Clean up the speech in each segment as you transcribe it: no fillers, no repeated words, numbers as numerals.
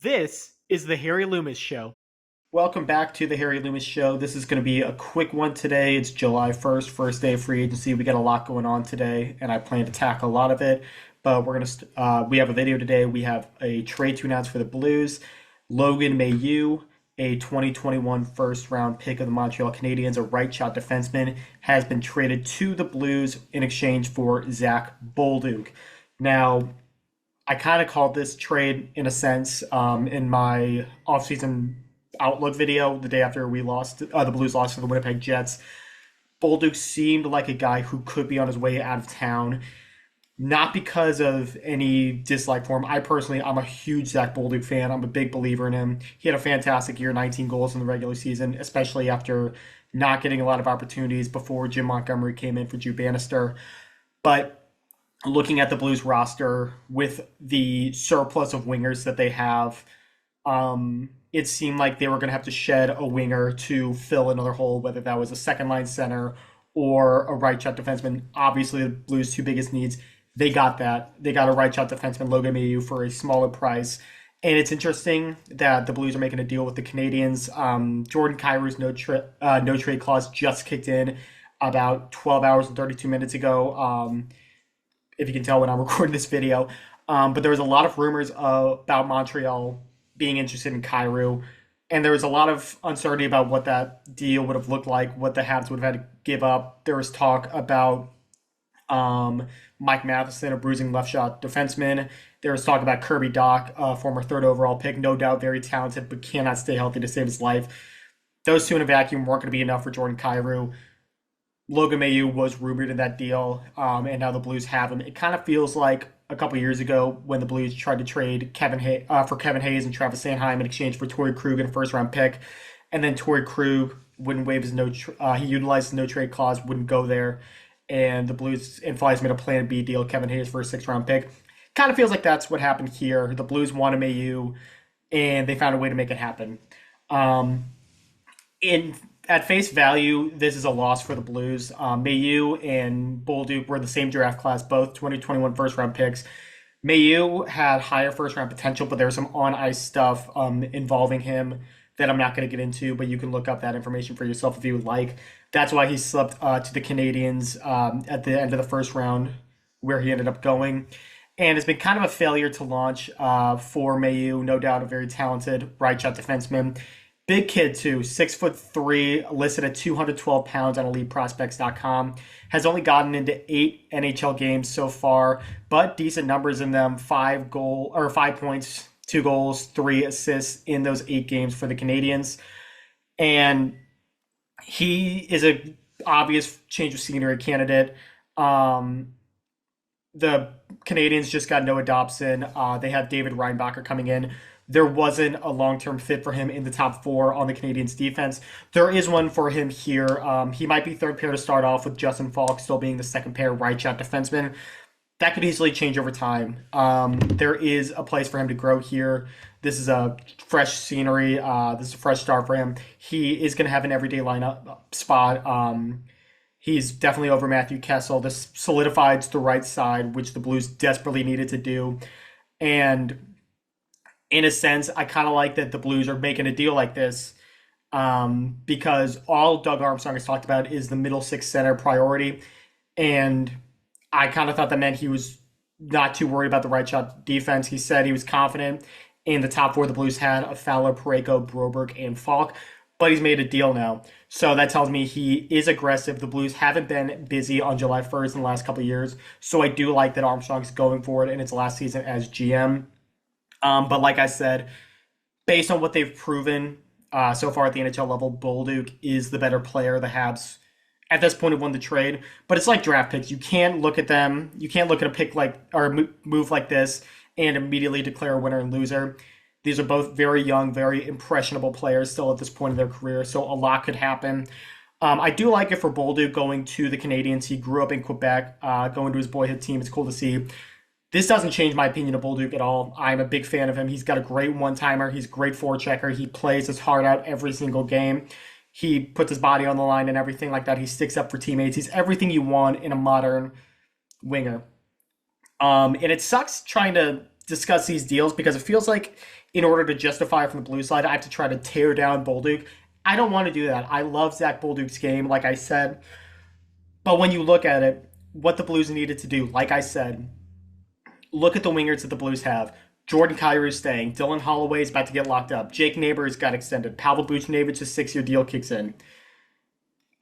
This is the Harry Loomis Show. Welcome back to the Harry Loomis Show. This is going to be a quick one today. It's July 1st, first day of free agency. We got a lot going on today, and I plan to tackle a lot of it. But we have a video today. We have a trade to announce for the Blues. Logan Mailloux, a 2021 first round pick of the Montreal Canadiens, a right shot defenseman, has been traded to the Blues in exchange for Zach Bolduc. Now, I kind of called this trade in a sense in my offseason outlook video the day after the Blues lost to the Winnipeg Jets. Bolduc seemed like a guy who could be on his way out of town, not because of any dislike for him. I'm a huge Zach Bolduc fan. I'm a big believer in him. He had a fantastic year, 19 goals in the regular season, especially after not getting a lot of opportunities before Jim Montgomery came in for Drew Bannister. But looking at the Blues roster with the surplus of wingers that they have, it seemed like they were going to have to shed a winger to fill another hole, whether that was a second line center or a right shot defenseman. Obviously, the Blues' two biggest needs, they got that. They got a right shot defenseman, Logan Mailloux, for a smaller price. And it's interesting that the Blues are making a deal with the Canadiens. Jordan Kyrou's no trade clause just kicked in about 12 hours and 32 minutes ago. If you can tell when I'm recording this video. But there was a lot of rumors about Montreal being interested in Kyrou, and there was a lot of uncertainty about what that deal would have looked like, what the Habs would have had to give up. There was talk about Mike Matheson, a bruising left shot defenseman. There was talk about Kirby Dach, former third overall pick, no doubt very talented, but cannot stay healthy to save his life. Those two in a vacuum weren't going to be enough for Jordan Kyrou. Logan Mailloux was rumored in that deal, and now the Blues have him. It kind of feels like a couple years ago when the Blues tried to trade for Kevin Hayes and Travis Sanheim in exchange for Torrey Krug and a first-round pick, and then Torrey Krug wouldn't waive his he utilized his no-trade clause, wouldn't go there, and the Blues and Flyers made a Plan B deal, Kevin Hayes for a sixth-round pick. Kind of feels like that's what happened here. The Blues wanted Mailloux, and they found a way to make it happen. At face value, this is a loss for the Blues. Mailloux and Bolduc were the same draft class, both 2021 first-round picks. Mailloux had higher first-round potential, but there was some on-ice stuff involving him that I'm not going to get into, but you can look up that information for yourself if you would like. That's why he slipped to the Canadiens at the end of the first round, where he ended up going. And it's been kind of a failure to launch for Mailloux, no doubt a very talented right-shot defenseman. Big kid too, 6'3", listed at 212 pounds on EliteProspects.com. Has only gotten into 8 NHL games so far, but decent numbers in them. 5 points, 2 goals, 3 assists in those 8 games for the Canadiens. And he is a obvious change of scenery candidate. The Canadiens just got Noah Dobson. They have David Reinbacher coming in. There wasn't a long-term fit for him in the top 4 on the Canadiens defense. There is one for him here. He might be third pair to start off, with Justin Falk still being the second pair right shot defenseman. That could easily change over time. There is a place for him to grow here. This is a fresh scenery. This is a fresh start for him. He is going to have an everyday lineup spot. He's definitely over Matthew Kessel. This solidifies the right side, which the Blues desperately needed to do. And in a sense, I kind of like that the Blues are making a deal like this because all Doug Armstrong has talked about is the middle six center priority. And I kind of thought that meant he was not too worried about the right shot defense. He said he was confident in the top 4 the Blues had of Fowler, Parayko, Broberg, and Falk. But he's made a deal now. So that tells me he is aggressive. The Blues haven't been busy on July 1st in the last couple of years. So I do like that Armstrong's going for it in its last season as GM. But like I said, based on what they've proven so far at the NHL level, Bolduc is the better player. The Habs, at this point, have won the trade. But it's like draft picks. You can't look at them. You can't look at a pick move like this and immediately declare a winner and loser. These are both very young, very impressionable players still at this point in their career. So a lot could happen. I do like it for Bolduc going to the Canadiens. He grew up in Quebec, going to his boyhood team. It's cool to see. This doesn't change my opinion of Bolduc at all. I'm a big fan of him. He's got a great one-timer. He's a great forechecker. He plays his heart out every single game. He puts his body on the line and everything like that. He sticks up for teammates. He's everything you want in a modern winger. And it sucks trying to discuss these deals because it feels like in order to justify it from the blue side, I have to try to tear down Bolduc. I don't want to do that. I love Zach Bolduc's game, like I said. But when you look at it, what the Blues needed to do, like I said, look at the wingers that the Blues have. Jordan Kyrie's staying. Dylan Holloway is about to get locked up. Jake Neighbors got extended. Pavel Buchnevic's 6-year deal kicks in.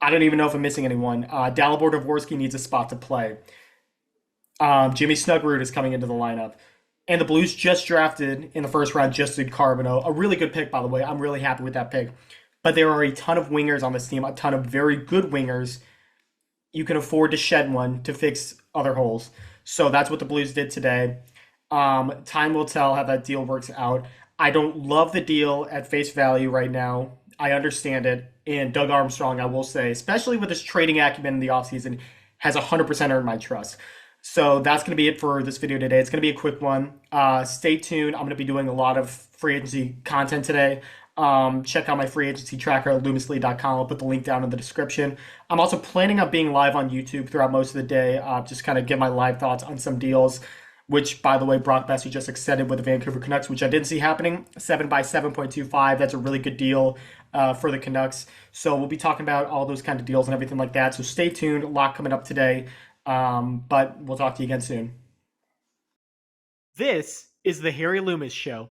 I don't even know if I'm missing anyone. Dalibor Dvorsky needs a spot to play. Jimmy Snuggerud is coming into the lineup. And the Blues just drafted in the first round Justin Carbonneau. A really good pick, by the way. I'm really happy with that pick. But there are a ton of wingers on this team, a ton of very good wingers. You can afford to shed one to fix other holes. So that's what the Blues did today. Time will tell how that deal works out. I don't love the deal at face value right now. I understand it. And Doug Armstrong, I will say, especially with his trading acumen in the offseason, has 100% earned my trust. So that's going to be it for this video today. It's going to be a quick one. Stay tuned. I'm going to be doing a lot of free agency content today. Check out my free agency tracker at loomislee.com. I'll put the link down in the description. I'm also planning on being live on YouTube throughout most of the day, just kind of give my live thoughts on some deals, which, by the way, Brock Besser just extended with the Vancouver Canucks, which I didn't see happening. 7 by 7.25. That's a really good deal for the Canucks. So we'll be talking about all those kind of deals and everything like that. So stay tuned. A lot coming up today. But we'll talk to you again soon. This is the Harry Loomis Show.